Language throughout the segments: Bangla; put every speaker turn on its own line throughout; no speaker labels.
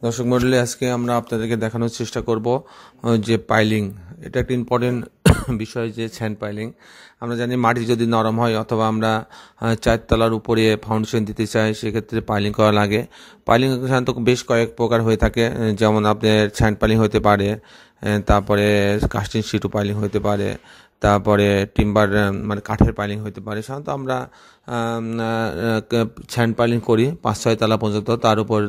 দর্শক মণ্ডলী, আজকে আমরা আপনাদেরকে দেখানোর চেষ্টা করব যে পাইলিং। এটা একটা ইম্পর্টেন্ট বিষয়, যে স্যান্ড পাইলিং। আমরা জানি মাটি যদি নরম হয় অথবা আমরা 4 তলার উপরে ফাউন্ডেশন দিতে চাই, সেক্ষেত্রে পাইলিং করা লাগে। পাইলিং সাধারণত বেশ কয়েক প্রকার হয়ে থাকে, যেমন আপনার স্যান্ড পাইলিং হতে পারে, তারপরে কাস্টিং শিটু পাইলিং হতে পারে, তারপরে টিম্বার মানে কাঠের পাইলিং হতে পারে। সাধারণত আমরা স্যান্ড পাইলিং করি 5-6 তলা পর্যন্ত,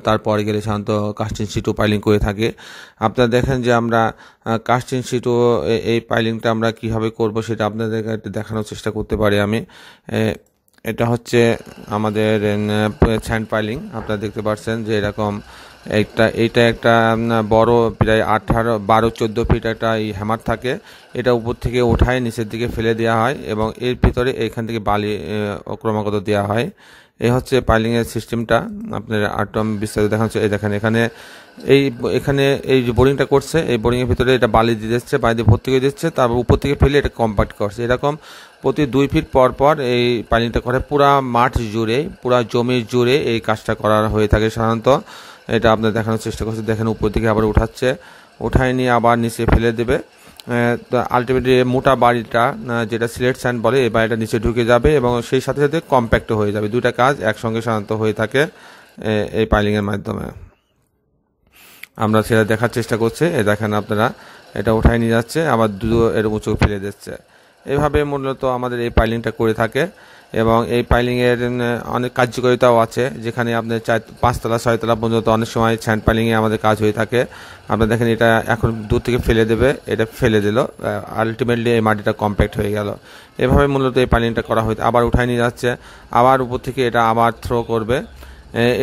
তারপরে গেলে সাধারণত কাস্টিং শিটু পাইলিং করে থাকে। আপনারা দেখেন যে আমরা কাস্টিং শিটু এই পাইলিংটা আমরা কিভাবে করব সেটা আপনাদেরকে একটু দেখানোর চেষ্টা করতে পারি আমি। এটা হচ্ছে আমাদের স্যান্ড পাইলিং। আপনারা দেখতে পাচ্ছেন যে এরকম এইটা একটা বড়, প্রায় 12-14 ফিট একটা হ্যামার থাকে। এটা উপর থেকে ওঠায় নিচের দিকে ফেলে দেওয়া হয় এবং এর ভিতরে এখান থেকে বালি ক্রমাগত দেওয়া হয়। এই হচ্ছে পাইলিংয়ের সিস্টেমটা। আপনার আটম বিস্তারিত দেখাচ্ছে। এই দেখেন এখানে এই যে বোরিংটা করছে, এই বোরিংয়ের ভিতরে এটা বালি দিয়ে দিচ্ছে, বালি দিয়ে ভর্তি করে দিচ্ছে, তারপর উপর থেকে ফেলে এটা কম্প্যাক্ট করছে। এরকম প্রতি 2 ফিট পর পর এই পাইলিংটা করে পুরা মাঠ জুড়ে, পুরা জমি জুড়ে এই কাজটা করা হয়ে থাকে সাধারণত। এটা আপনার দেখানোর চেষ্টা করছে। দেখেন উপর দিকে আবার উঠাচ্ছে, উঠায় নিয়ে আবার নিচে ফেলে দেবে। আলটিমেটলি মোটা বাড়িটা, যেটা সিলেট স্যান্ড বলে, এই বাড়িটা নিচে ঢুকে যাবে এবং সেই সাথে সাথে কম্প্যাক্ট হয়ে যাবে। দুইটা কাজ একসঙ্গে সাধারণত হয়ে থাকে এই পাইলিংয়ের মাধ্যমে। আমরা সেটা দেখার চেষ্টা করছি। দেখেন আপনারা, এটা উঠায় নিয়ে যাচ্ছে, আবার এর উঁচু ফেলে দিচ্ছে। এভাবে মূলত আমাদের এই পাইলিংটা করে থাকে এবং এই পাইলিংয়ের অনেক কার্যকারিতাও আছে, যেখানে আপনার 5 তলা 6 তলা পর্যন্ত অনেক সময় স্যান্ড পাইলিংয়ে আমাদের কাজ হয়ে থাকে। আপনারা দেখেন এটা এখন দূর থেকে ফেলে দেবে, এটা ফেলে দিল, আলটিমেটলি এই মাটিটা কম্প্যাক্ট হয়ে গেল। এভাবে মূলত এই পাইলিংটা করা হয়েছে। আবার উঠায় নিয়ে যাচ্ছে, আবার উপর থেকে এটা আবার থ্রো করবে।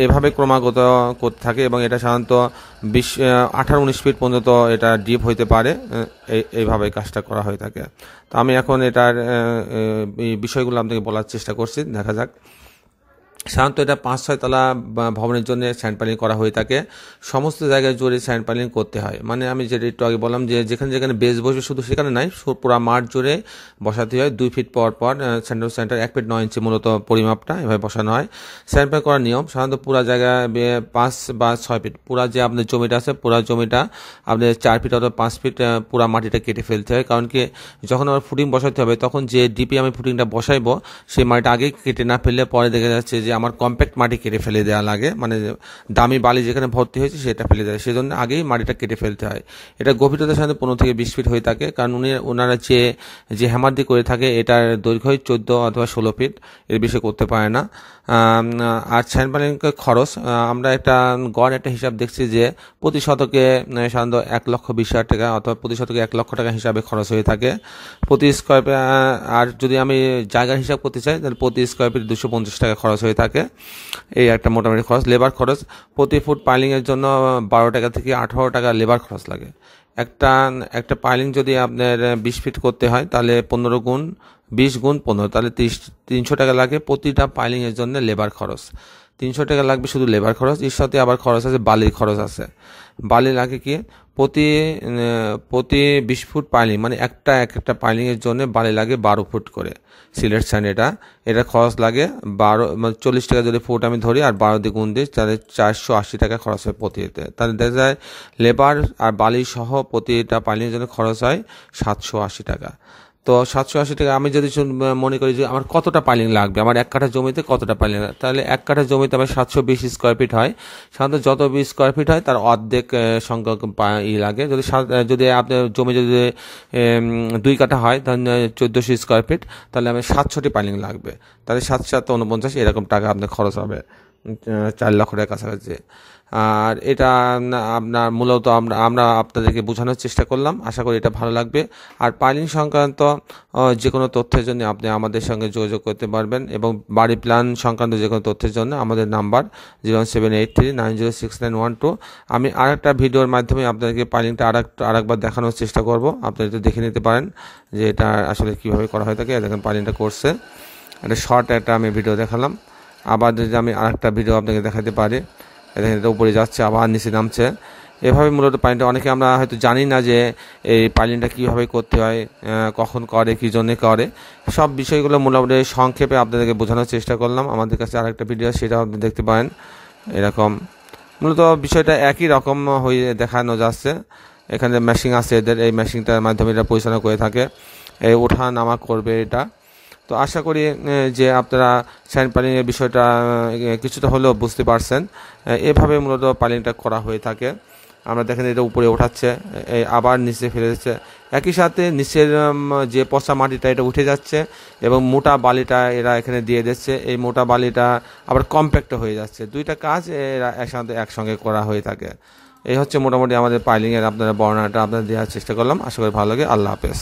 এভাবে ক্রমাগত করতে থাকে এবং এটা সাধারণত 18-19 ফিট পর্যন্ত এটা ডিপ হইতে পারে। এইভাবে কাজটা করা হয়ে থাকে। তো আমি এখন এটার এই বিষয়গুলো আপনাকে বলার চেষ্টা করছি। দেখা যাক। সাধারণত এটা 5-6 তলা ভবনের জন্য স্যান্ড পাইলিং করা হয়ে থাকে। সমস্ত জায়গায় জুড়ে স্যান্ড পাইলিং করতে হয়। মানে আমি যেটা একটু আগে বললাম যে যেখানে যেখানে বেস বসবে শুধু সেখানে নাই, পুরো মাঠ জুড়ে বসাতে হয়। 2 ফিট পর পর সেন্টার 1 ফিট 9 ইঞ্চি মূলত পরিমাপটা এভাবে বসানো হয়। স্যান্ড পাইলিং করার নিয়ম সাধারণত পুরো জায়গায় 5 বা 6 ফিট, পুরা যে আপনার জমিটা আছে, পুরা জমিটা আপনার 4 ফিট অথবা 5 ফিট পুরা মাটিটা কেটে ফেলতে হয়। কারণ কি, যখন আমার ফুটিং বসাতে হবে তখন যে ডিপে আমি ফুটিংটা বসাইবো সেই মাটিটা আগে কেটে না ফেললে পরে দেখা যাচ্ছে যে আমার কম্প্যাক্ট মাটি কেটে ফেলে দেওয়া লাগে, মানে দামি বালি যেখানে ভর্তি হয়েছে সেটা ফেলে দেয়। সেজন্য আগেই মাটিটা কেটে ফেলতে হয়। এটা গভীরতার সাথে 15 থেকে 20 ফিট হয়ে থাকে, কারণ ওনারা যে হ্যামার দিয়ে করে থাকে এটার দৈর্ঘ্য 14 অথবা 16 ফিট, এর বেশি করতে পারে না। আর স্যান্ড পাইলিংয়ের খরচ আমরা গড় একটা হিসাব দেখছি যে প্রতি শতকে সাধারণত 1,20,000 টাকা অথবা প্রতি শতকে 1 লক্ষ টাকা হিসাবে খরচ হয়ে থাকে প্রতি স্কোয়ার ফিট। আর যদি আমি জায়গার হিসাব করতে চাই তাহলে প্রতি স্কোয়ার ফিট 250 টাকা খরচ হয়ে থাকে। এই একটা মোটামুটি খরচ। লেবার খরচ প্রতি ফুট পাইলিংয়ের জন্য 12 টাকা থেকে 18 টাকা লেবার খরচ লাগে। একটা পাইলিং যদি আপনার 20 ফিট করতে হয় তাহলে 20 গুণ 15, তাহলে 300 টাকা লাগে প্রতিটা পাইলিংয়ের জন্য লেবার খরচ। 300 টাকা লাগবে শুধু লেবার খরচ। এর সাথে আবার খরচ আছে, বালির খরচ আছে। বালি লাগে কি, প্রতি 20 ফুট পাইলিং, মানে একটা পাইলিংয়ের জন্য বালি লাগে 12 ফুট করে। সিলেট স্যান্ড এটা খরচ লাগে 12, মানে 40 টাকা যদি ফুট আমি ধরি আর 12 দিয়ে গুণ দিই তাহলে 480 টাকা খরচ হয় প্রতিতে। তাহলে দেখা যায় লেবার আর বালি সহ প্রতিটা পাইলিংয়ের জন্য খরচ হয় 780 টাকা। তো 780 টাকা আমি যদি মনে করি যে আমার কতটা পাইলিং লাগবে, আমার 1 কাঠা জমিতে কতটা পাইলিং লাগবে, তাহলে 1 কাঠা জমিতে আমার 720 স্কোয়ার ফিট হয়। সাধারণত যত 20 স্কোয়ার ফিট হয় তার অর্ধেক সংখ্যক লাগে। যদি আপনার জমি যদি 2 কাঠা হয় তাহলে 1400 স্কোয়ার ফিট, তাহলে আমার 700টি পাইলিং লাগবে। তাহলে 7-7-49 এরকম টাকা আপনার খরচ হবে, 4 লক্ষ টাকার কাছাকাছি। আর এটা আপনার মূলত আমরা আপনাদেরকে বোঝানোর চেষ্টা করলাম। আশা করি এটা ভালো লাগবে। আর পাইলিং সংক্রান্ত যে কোনো তথ্যের জন্য আপনি আমাদের সঙ্গে যোগাযোগ করতে পারবেন এবং বাড়ি প্ল্যান সংক্রান্ত যে কোনো তথ্যের জন্য আমাদের নাম্বার 07839069112। আমি আরেকটা ভিডিওর মাধ্যমে আপনাদেরকে পাইলিংটা আরেকবার দেখানোর চেষ্টা করব। আপনারা একটু দেখে নিতে পারেন যে এটা আসলে কীভাবে করা হয়ে থাকে। দেখেন পাইলিংটা করছে, একটা শর্ট একটা আমি ভিডিও দেখালাম। আবার যদি আমি আরেকটা ভিডিও আপনাকে দেখাতে পারি, দেখেন এটা উপরে যাচ্ছে আবার নিচে নামছে। এভাবে মূলত পাইলিংটা অনেকে আমরা হয়তো জানি না যে এই পাইলিংটা কীভাবে করতে হয়, কখন করে, কী জন্যে করে, সব বিষয়গুলো মোটামুটি সংক্ষেপে আপনাদেরকে বোঝানোর চেষ্টা করলাম। আমাদের কাছে আরেকটা ভিডিও, সেটাও আপনি দেখতে পারেন। এরকম মূলত বিষয়টা একই রকম হয়ে দেখানো যাচ্ছে। এখানে মেশিন আছে এদের, এই মেশিনটার মাধ্যমে এটা পরিচালনা করে থাকে, এই ওঠা নামা করবে এটা। তো আশা করি যে আপনারা স্যান্ড পাইলিংয়ের বিষয়টা কিছুটা হলেও বুঝতে পারছেন। এভাবে মূলত পাইলিংটা করা হয়ে থাকে। আমরা দেখেন এটা উপরে ওঠাচ্ছে, আবার নিচে ফেলে দিচ্ছে, একই সাথে নিচের যে পচা মাটিটা এটা উঠে যাচ্ছে এবং মোটা বালিটা এরা এখানে দিয়ে দিচ্ছে। এই মোটা বালিটা আবার কম্প্যাক্ট হয়ে যাচ্ছে, দুইটা কাজ এরা একসঙ্গে করা হয়ে থাকে। এই হচ্ছে মোটামুটি আমাদের পাইলিংয়ের আপনারা বর্ণনাটা আপনাদের দেওয়ার চেষ্টা করলাম। আশা করি ভালো লাগে। আল্লাহ হাফেজ।